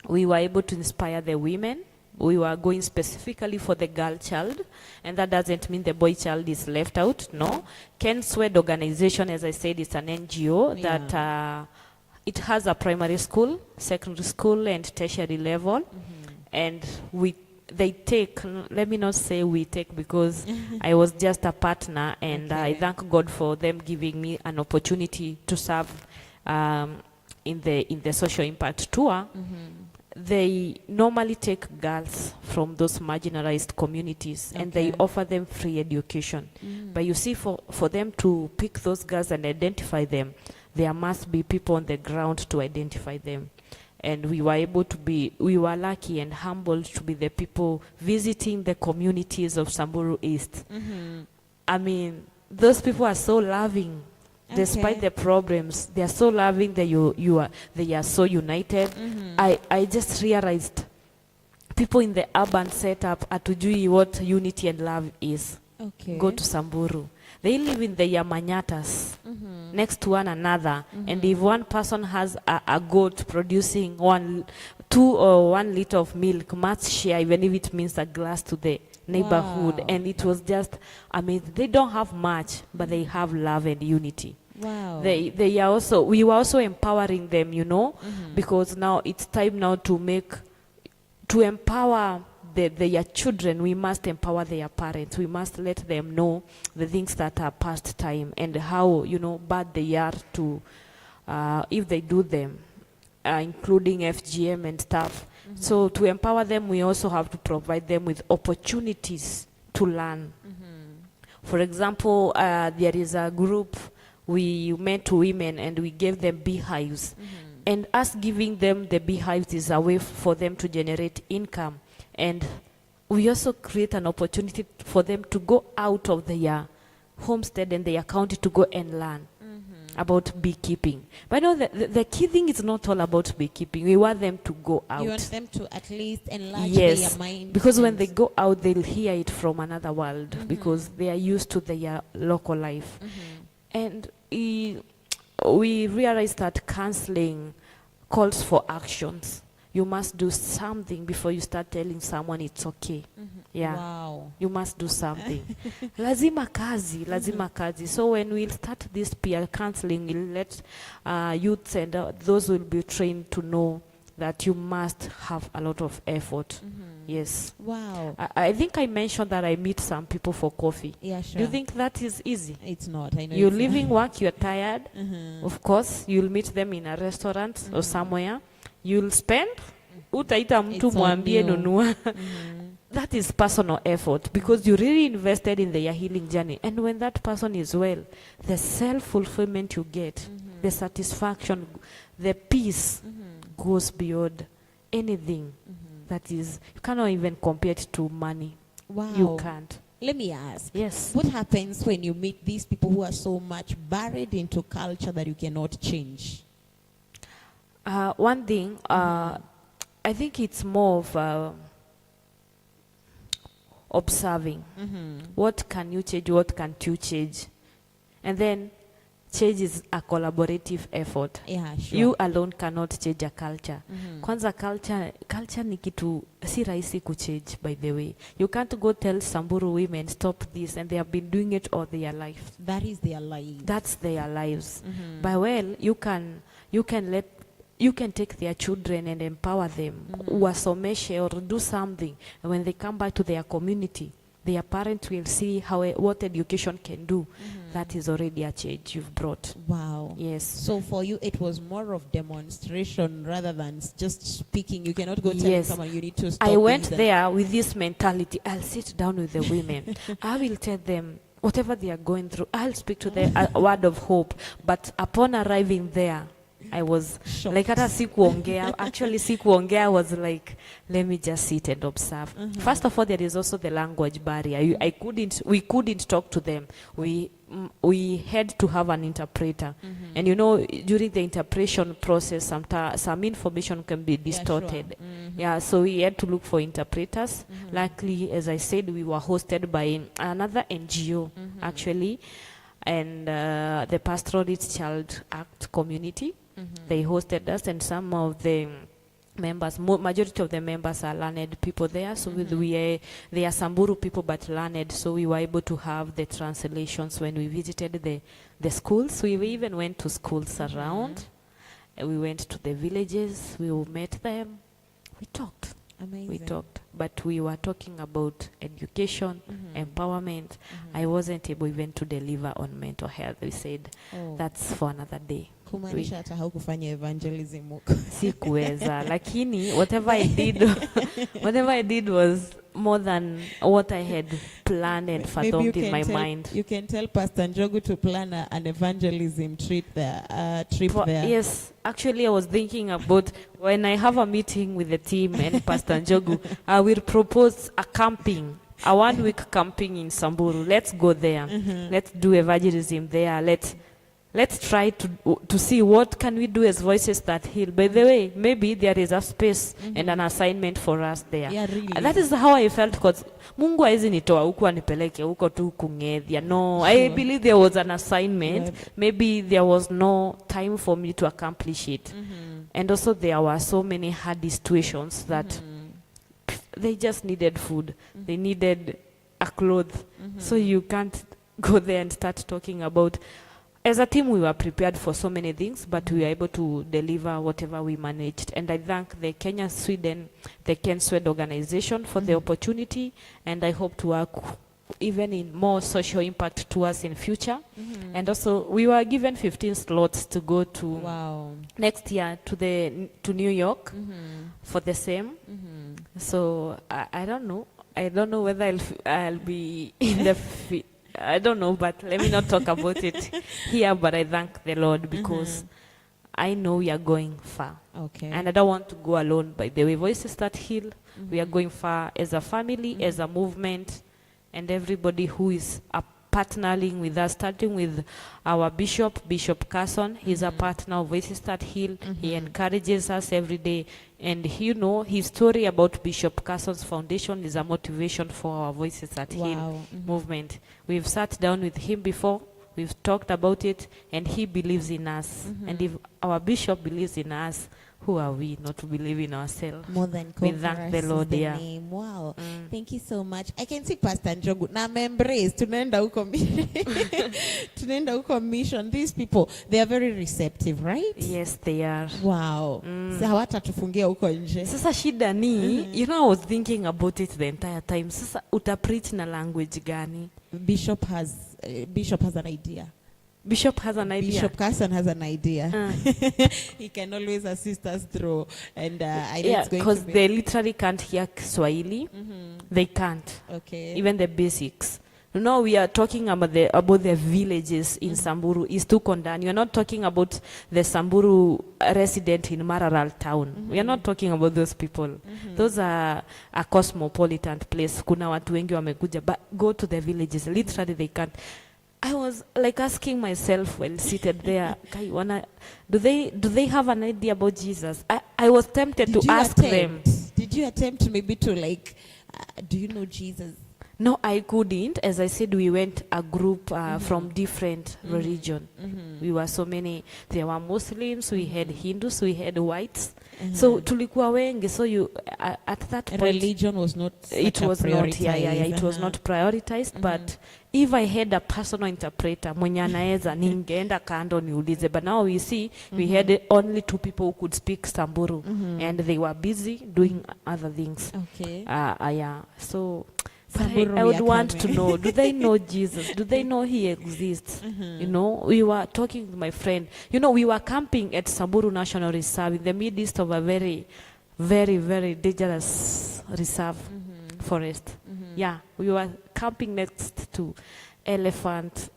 [SPEAKER 2] We were able to inspire the women. We were going specifically for the girl child, and that doesn't mean the boy child is left out. No. Ken Swed organization, as I said, is an NGO that it has a primary school, secondary school, and tertiary level. And they take, let me not say we take, because I was just a partner, and I thank God for them giving me an opportunity to serve in the social impact tour. They normally take girls from those marginalized communities, and they offer them free education. But you see, for them to pick those girls and identify them, there must be people on the ground to identify them. And we were lucky and humbled to be the people visiting the communities of Samburu East. I mean, those people are so loving. Despite the problems, they are so loving that they are so united. I just realized people in the urban setup atujui what unity and love is. Go to Samburu. They live in the Yamanyatas, next to one another. And if one person has a goat producing 2 or 1 liter of milk, must share, even if it means a glass to the neighborhood.
[SPEAKER 1] Wow.
[SPEAKER 2] And it was just, I mean, they don't have much, but they have love and unity.
[SPEAKER 1] Wow.
[SPEAKER 2] They are also, we were also empowering them, because now it's time now to empower their children. We must empower their parents. We must let them know the things that are past time and how, bad they are to, if they do them, including FGM and stuff. So to empower them, we also have to provide them with opportunities to learn. For example, there is a group, we met to women and we gave them beehives. And us giving them the beehives is a way for them to generate income. And we also create an opportunity for them to go out of their homestead and their county to go and learn about beekeeping. But no, the key thing is not all about beekeeping. We want them to go out.
[SPEAKER 1] You want them to at least enlarge their mind.
[SPEAKER 2] Because when they go out, they'll hear it from another world, because they are used to their local life. And we realized that counseling calls for actions. You must do something before you start telling someone it's okay. Yeah.
[SPEAKER 1] Wow.
[SPEAKER 2] You must do something. Lazima kazi. So when we start this peer counseling, we'll let youths and those will be trained to know that you must have a lot of effort. Yes.
[SPEAKER 1] Wow.
[SPEAKER 2] I think I mentioned that I meet some people for coffee.
[SPEAKER 1] Yeah, sure.
[SPEAKER 2] Do you think that is easy?
[SPEAKER 1] It's not. I know.
[SPEAKER 2] You're
[SPEAKER 1] it's
[SPEAKER 2] leaving
[SPEAKER 1] not.
[SPEAKER 2] work, you're tired. Of course, you'll meet them in a restaurant or somewhere. You'll spend. Utaita mtu
[SPEAKER 1] It's on
[SPEAKER 2] mwambie
[SPEAKER 1] you.
[SPEAKER 2] nunua. That is personal effort, because you really invested in their healing journey. And when that person is well, the self-fulfillment you get, the satisfaction, the peace goes beyond anything that is, you cannot even compare it to money.
[SPEAKER 1] Wow.
[SPEAKER 2] You can't.
[SPEAKER 1] Let me ask.
[SPEAKER 2] Yes.
[SPEAKER 1] What happens when you meet these people who are so much buried into culture that you cannot change?
[SPEAKER 2] One thing, I think it's more of observing. What can you change? What can't you change? And then change is a collaborative effort.
[SPEAKER 1] Yeah, sure.
[SPEAKER 2] You alone cannot change a culture. Kwanza culture ni kitu si rahisi kuchange, by the way. You can't go tell Samburu women stop this and they have been doing it all their life.
[SPEAKER 1] That is their life.
[SPEAKER 2] That's their lives. But well, you can take their children and empower them, wasomeshe or do something, and when they come back to their community, their parents will see what education can do. That is already a change you've brought.
[SPEAKER 1] Wow.
[SPEAKER 2] Yes.
[SPEAKER 1] So for you, it was more of demonstration rather than just speaking. You cannot go tell
[SPEAKER 2] Yes.
[SPEAKER 1] someone you need to stop.
[SPEAKER 2] I went
[SPEAKER 1] things
[SPEAKER 2] there with this mentality. I'll sit down with the women. I will tell them whatever they are going through. I'll speak to them a word of hope. But upon arriving there, I was
[SPEAKER 1] Shocked.
[SPEAKER 2] like, hata sikuongea. Actually, sikuongea. I was like, let me just sit and observe. First of all, there is also the language barrier. We couldn't talk to them. We had to have an interpreter. And you know, during the interpretation process, some information can be distorted. Yeah, so we had to look for interpreters. Luckily, as I said, we were hosted by another NGO, actually, and the Pastoralist Child Act community. They hosted us, and some of the members, majority of the members are learned people there. So they are Samburu people but learned. So we were able to have the translations when we visited the schools. We even went to schools around. We went to the villages. We met them. We talked.
[SPEAKER 1] Amazing.
[SPEAKER 2] We talked, but we were talking about education, empowerment. I wasn't able even to deliver on mental health. We said that's for another day.
[SPEAKER 1] Kumaanisha hata haukufanya evangelism huko.
[SPEAKER 2] Sikuweza, lakini whatever I did was more than what I had planned and fathomed in my mind.
[SPEAKER 1] You can tell Pastor Njogu to plan an evangelism trip there.
[SPEAKER 2] Yes, actually I was thinking about when I have a meeting with the team and Pastor Njogu, I will propose a 1-week camping in Samburu. Let's go there. Let's do evangelism there. Let's try to see what can we do as Voices That Heal. By the way, maybe there is a space and an assignment for us there.
[SPEAKER 1] Yeah, really.
[SPEAKER 2] That is how I felt, because Mungu haizi nitoa huku anipeleke huko tu kungethia. No, I believe there was an assignment. Maybe there was no time for me to accomplish it. And also there were so many hard situations that they just needed food. They needed a cloth. So you can't go there and start talking about. As a team, we were prepared for so many things, but we were able to deliver whatever we managed. And I thank the Kenya-Sweden, the Ken-Swed organization for the opportunity, and I hope to work even in more social impact to us in future. And also, we were given 15 slots to go to next year to New York for the same. So I don't know. I don't know whether I'll be in the I don't know, but let me not talk about it here. But I thank the Lord because I know we are going far.
[SPEAKER 1] Okay.
[SPEAKER 2] And I don't want to go alone. By the way, Voices That Heal, we are going far as a family, as a movement, and everybody who is partnering with us, starting with our Bishop Carson. He's a partner of Voices That Heal. He encourages us every day. And you know, his story about Bishop Carson's foundation is a motivation for our Voices That Heal movement. We've sat down with him before, we've talked about it, and he believes in us. And if our bishop believes in us, who are we not to believe in ourselves?
[SPEAKER 1] More than
[SPEAKER 2] We
[SPEAKER 1] conquerors
[SPEAKER 2] thank the Lord,
[SPEAKER 1] is the
[SPEAKER 2] yeah.
[SPEAKER 1] name. Wow. Thank you so much. I can see Pastor Njogu. Na embrace. Tunaenda huko mission. These people, they are very receptive, right?
[SPEAKER 2] Yes, they are.
[SPEAKER 1] Wow. So hawatatufungia huko nje.
[SPEAKER 2] Sasa shida ni, you know, I was thinking about it the entire time. Sasa utapreach na language gani?
[SPEAKER 1] Bishop has an idea.
[SPEAKER 2] Bishop has an idea.
[SPEAKER 1] Bishop Carson has an idea. He can always assist us through. And I know it's going to be...
[SPEAKER 2] because they literally can't hear Swahili. They can't.
[SPEAKER 1] Okay.
[SPEAKER 2] Even the basics. No, we are talking about the villages in Samburu, East Tukondan. You are not talking about the Samburu resident in Mararal town. We are not talking about those people. Those are a cosmopolitan place. Kuna watu wengi wamekuja. But go to the villages. Literally they can't. I was like asking myself while seated there, do they have an idea about Jesus? I was tempted to ask them.
[SPEAKER 1] Did you attempt maybe to do you know Jesus?
[SPEAKER 2] No, I couldn't. As I said, we went a group from different religion. We were so many. There were Muslims, we had Hindus, we had whites. So tulikuwa wengi. So you at that point,
[SPEAKER 1] religion was not
[SPEAKER 2] it was not. Yeah. It was not prioritized. But if I had a personal interpreter, mwenye anaeza ningeenda kando niulize. But now we see we had only 2 people who could speak Samburu, and they were busy doing other things.
[SPEAKER 1] Okay.
[SPEAKER 2] Yeah. So. But I would want to know, do they know Jesus? Do they know he exists? You know, we were talking with my friend. You know, we were camping at Samburu National Reserve in the midst of a very, very, very dangerous reserve forest. Yeah, we were camping next to elephant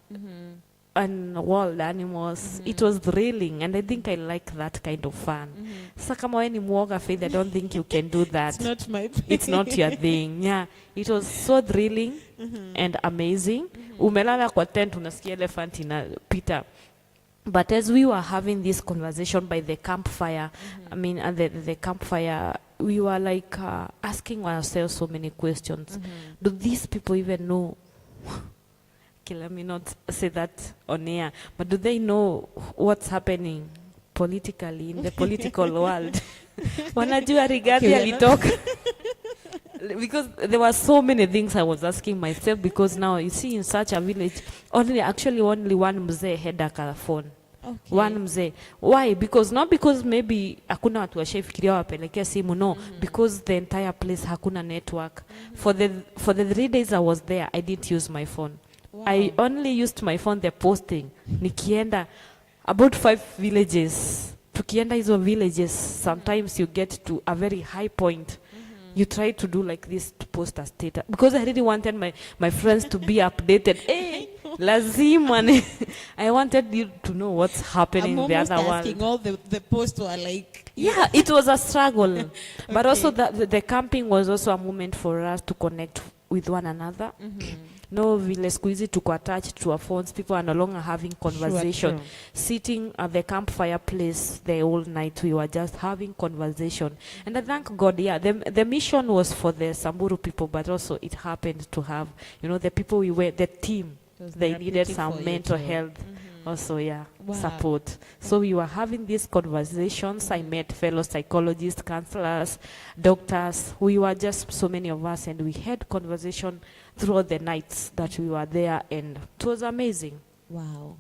[SPEAKER 2] and wild animals. It was thrilling, and I think I like that kind of fun. Sasa kama wewe ni mwoga, Faith, I don't think you can do that.
[SPEAKER 1] It's not my thing.
[SPEAKER 2] It's not your thing. Yeah, it was so thrilling and amazing. Umelala kwa tent, unasikia elephant inapita. But as we were having this conversation by the campfire, I mean, at the campfire, we were like asking ourselves so many questions. Do these people even know? Let me not say that on air, but do they know what's happening politically in the political world? Wanajua Rigathi alitoka. Because there were so many things I was asking myself, because now you see in such a village, only one mzee had a phone. Okay. One mzee. Why? Because not because maybe hakuna watu washafikiria wapelekea simu, no, because the entire place hakuna network. For the 3 days I was there, I didn't use my phone. Wow. I only used my phone the posting. Nikienda about 5 villages. Tukienda hizo villages, sometimes you get to a very high point. You try to do like this to post a status, because I really wanted my friends to be updated. Hey, lazima. I wanted you to know what's happening in the other world.
[SPEAKER 1] Asking all the posts were like,
[SPEAKER 2] yeah, it was a struggle. Okay. But also the camping was also a moment for us to connect with one another. No, vile siku hizi tuko attached to our phones. People are no longer having conversation. Sure. Sitting at the campfire place the whole night, we were just having conversation. And I thank God, yeah, the mission was for the Samburu people, but also it happened to have, you know, the people we were, the team, they needed some mental health. Also, yeah, wow. Support. So we were having these conversations. I met fellow psychologists, counselors, doctors. We were just so many of us, and we had conversation throughout the nights that we were there, and it was amazing.
[SPEAKER 1] Wow.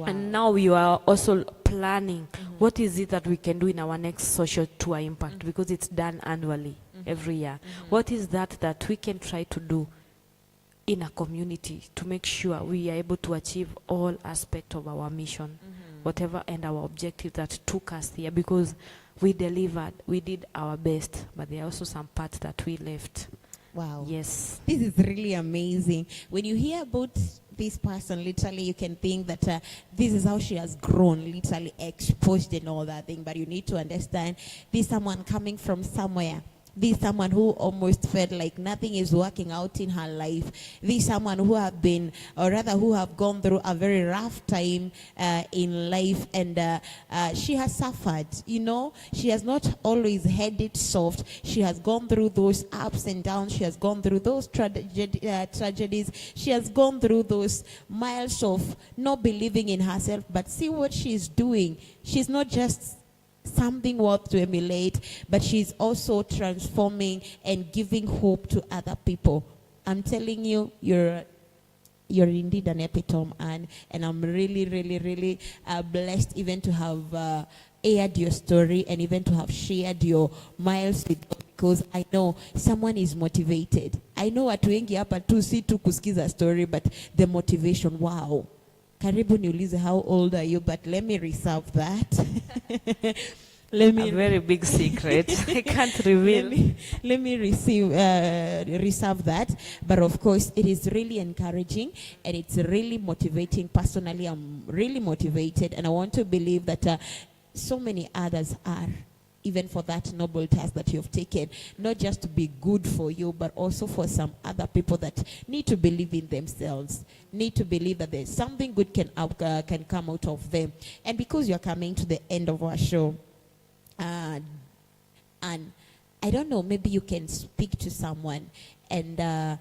[SPEAKER 2] And now we are also planning what is it that we can do in our next social tour impact, because it's done annually every year. What is that we can try to do in a community to make sure we are able to achieve all aspects of our mission, whatever, and our objective that took us here, because we delivered, we did our best, but there are also some parts that we left.
[SPEAKER 1] Wow.
[SPEAKER 2] Yes.
[SPEAKER 1] This is really amazing. When you hear about this person, literally you can think that this is how she has grown, literally exposed and all that thing, but you need to understand this is someone coming from somewhere. This is someone who almost felt like nothing is working out in her life. This is someone who have been, or rather who have gone through a very rough time in life, and she has suffered, you know. She has not always had it soft. She has gone through those ups and downs. She has gone through those tragedies. She has gone through those miles of not believing in herself. But see what she's doing. She's not just something worth to emulate, but she's also transforming and giving hope to other people. I'm telling you, you're indeed an epitome, and I'm really, really, really blessed even to have aired your story and even to have shared your miles with God, because I know someone is motivated. I know watu wengi hapa tu si tu kusikiza story, but the motivation, wow. Karibu niulize, how old are you? But let me reserve that.
[SPEAKER 2] A very big secret. I can't reveal.
[SPEAKER 1] Let me reserve that. But of course, it is really encouraging and it's really motivating. Personally, I'm really motivated, and I want to believe that so many others are, even for that noble task that you've taken, not just to be good for you, but also for some other people that need to believe in themselves, need to believe that there's something good can come out of them. And because you're coming to the end of our show, and I don't know, maybe you can speak to someone and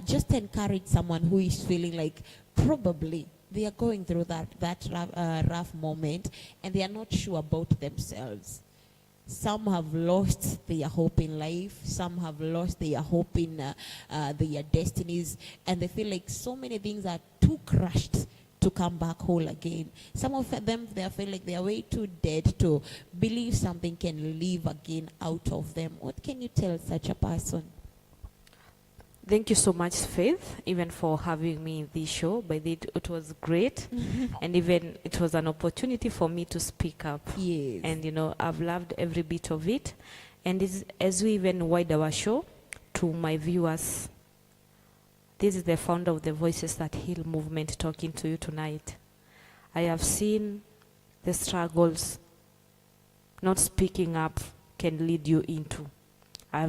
[SPEAKER 1] just encourage someone who is feeling like probably they are going through that rough moment and they are not sure about themselves. Some have lost their hope in life. Some have lost their hope in their destinies. And they feel like so many things are too crushed to come back whole again. Some of them, they feel like they are way too dead to believe something can live again out of them. What can you tell such a person?
[SPEAKER 2] Thank you so much, Faith, even for having me in this show. By it was great. And even it was an opportunity for me to speak up.
[SPEAKER 1] Yes.
[SPEAKER 2] And, you know, I've loved every bit of it. And as we even wide our show to my viewers, this is the founder of the Voices That Heal movement talking to you tonight. I have seen the struggles not speaking up can lead you into. I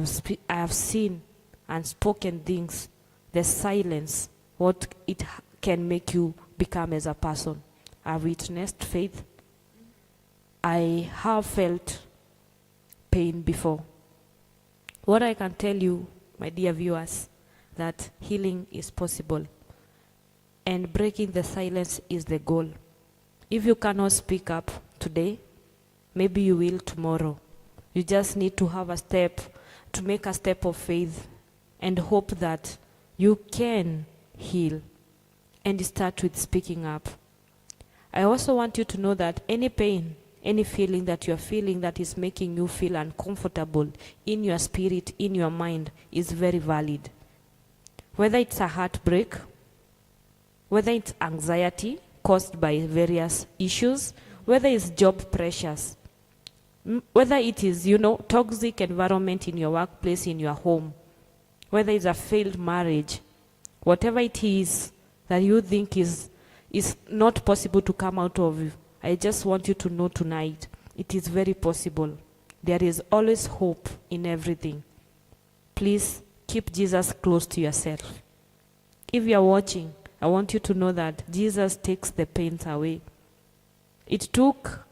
[SPEAKER 2] have seen unspoken things, the silence, what it can make you become as a person. I've witnessed Faith. I have felt pain before. What I can tell you, my dear viewers, that healing is possible. And breaking the silence is the goal. If you cannot speak up today, maybe you will tomorrow. You just need to have a step, to make a step of faith and hope that you can heal, and start with speaking up. I also want you to know that any pain, any feeling that you are feeling that is making you feel uncomfortable in your spirit, in your mind, is very valid. Whether it's a heartbreak, whether it's anxiety caused by various issues, whether it's job pressures, whether it is, toxic environment in your workplace, in your home, whether it's a failed marriage, whatever it is that you think is not possible to come out of, I just want you to know tonight, it is very possible. There is always hope in everything. Please keep Jesus close to yourself. If you are watching, I want you to know that Jesus takes the pains away. It took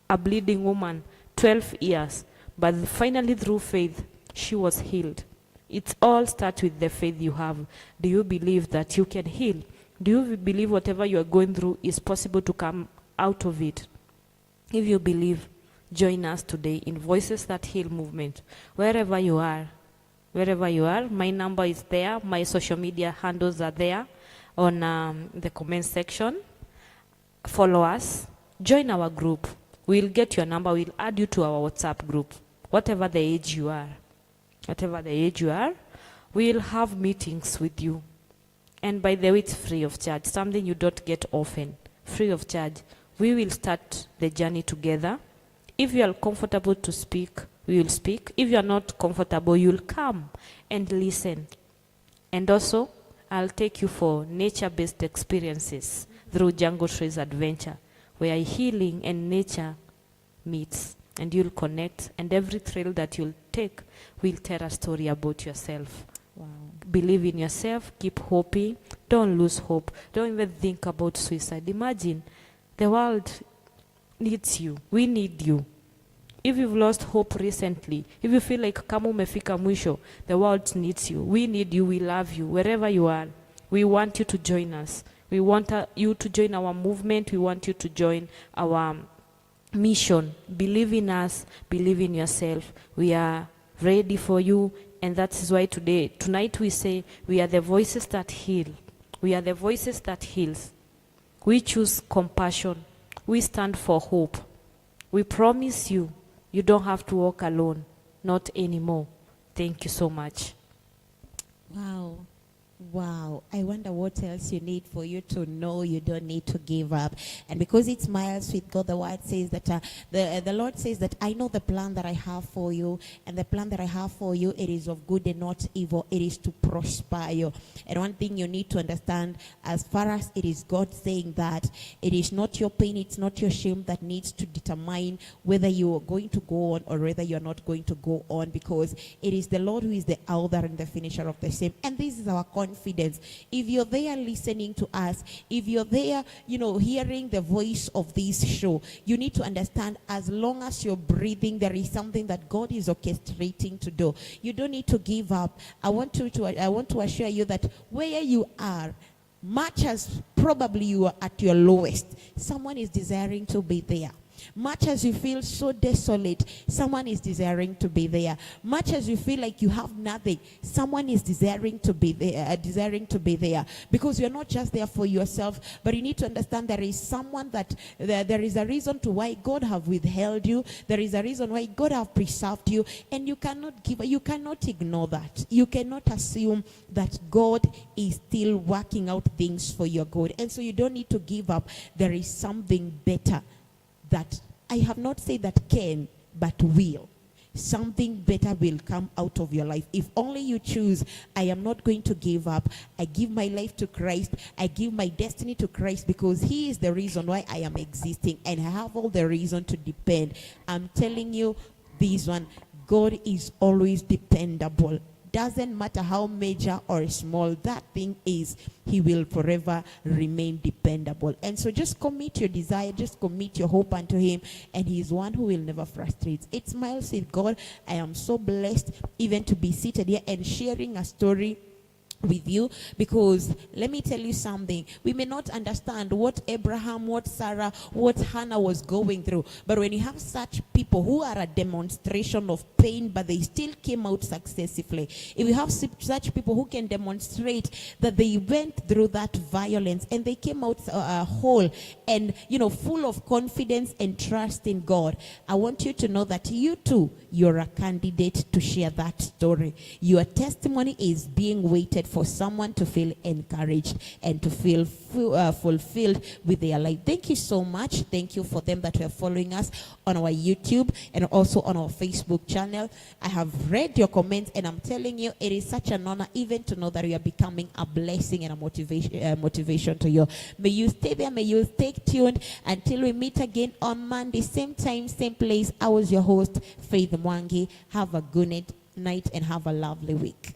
[SPEAKER 2] a bleeding woman 12 years, but finally through faith, she was healed. It all starts with the faith you have. Do you believe that you can heal? Do you believe whatever you are going through is possible to come out of it? If you believe, join us today in Voices That Heal movement. Wherever you are, my number is there. My social media handles are there on the comment section. Follow us. Join our group. We'll get your number. We'll add you to our WhatsApp group. Whatever the age you are, we'll have meetings with you. And by the way, it's free of charge, something you don't get often, free of charge. We will start the journey together. If you are comfortable to speak, we will speak. If you are not comfortable, you'll come and listen. And also, I'll take you for nature-based experiences through Jungle Trees Adventure, where healing and nature meets. And you'll connect, and every trail that you'll take will tell a story about yourself.
[SPEAKER 1] Wow.
[SPEAKER 2] Believe in yourself, keep hoping, don't lose hope. Don't even think about suicide. Imagine, the world needs you. We need you. If you've lost hope recently, if you feel like kama umefika mwisho, the world needs you. We need you, we love you, wherever you are. We want you to join us. We want you to join our movement. We want you to join our mission. Believe in us, believe in yourself. We are ready for you, and that is why tonight we say we are the voices that heal. We are the voices that heals. We choose compassion. We stand for hope. We promise you, you don't have to walk alone, not anymore. Thank you so much.
[SPEAKER 1] Wow. Wow. I wonder what else you need for you to know you don't need to give up. And because it's miles with God, the word says that the Lord says that I know the plan that I have for you, and the plan that I have for you, it is of good and not evil. It is to prosper you. And one thing you need to understand, as far as it is God saying that, it is not your pain, it's not your shame that needs to determine whether you are going to go on or whether you are not going to go on, because it is the Lord who is the author and the finisher of the same. And this is our confidence. If you're there listening to us, if you're there, hearing the voice of this show, you need to understand, as long as you're breathing, there is something that God is orchestrating to do. You don't need to give up. I want to assure you that where you are, much as probably you are at your lowest, someone is desiring to be there. Much as you feel so desolate, someone is desiring to be there. Much as you feel like you have nothing, someone is desiring to be there. Because you're not just there for yourself, but you need to understand there is someone there is a reason to why God have withheld you. There is a reason why God have preserved you, and you cannot ignore that. You cannot assume that God is still working out things for your good. And so you don't need to give up. There is something better that I have not said that can, but will. Something better will come out of your life. If only you choose, I am not going to give up. I give my life to Christ. I give my destiny to Christ, because he is the reason why I am existing, and I have all the reason to depend. I'm telling you this one, God is always dependable. Doesn't matter how major or small that thing is, he will forever remain dependable. And so just commit your desire, just commit your hope unto him, and he is one who will never frustrate. It's Miles with God. I am so blessed even to be seated here and sharing a story with you, because let me tell you something. We may not understand what Abraham, what Sarah, what Hannah was going through, but when you have such people who are a demonstration of pain, but they still came out successfully, if you have such people who can demonstrate that they went through that violence and they came out whole and full of confidence and trust in God, I want you to know that you too, you're a candidate to share that story. Your testimony is being waited for someone to feel encouraged and to feel fulfilled with their life. Thank you so much. Thank you for them that were following us on our YouTube and also on our Facebook channel. I have read your comments, and I'm telling you, it is such an honor even to know that we are becoming a blessing and a motivation to you. May you stay there. May you stay tuned until we meet again on Monday, same time, same place. I was your host, Faith Mwangi. Have a good night and have a lovely week.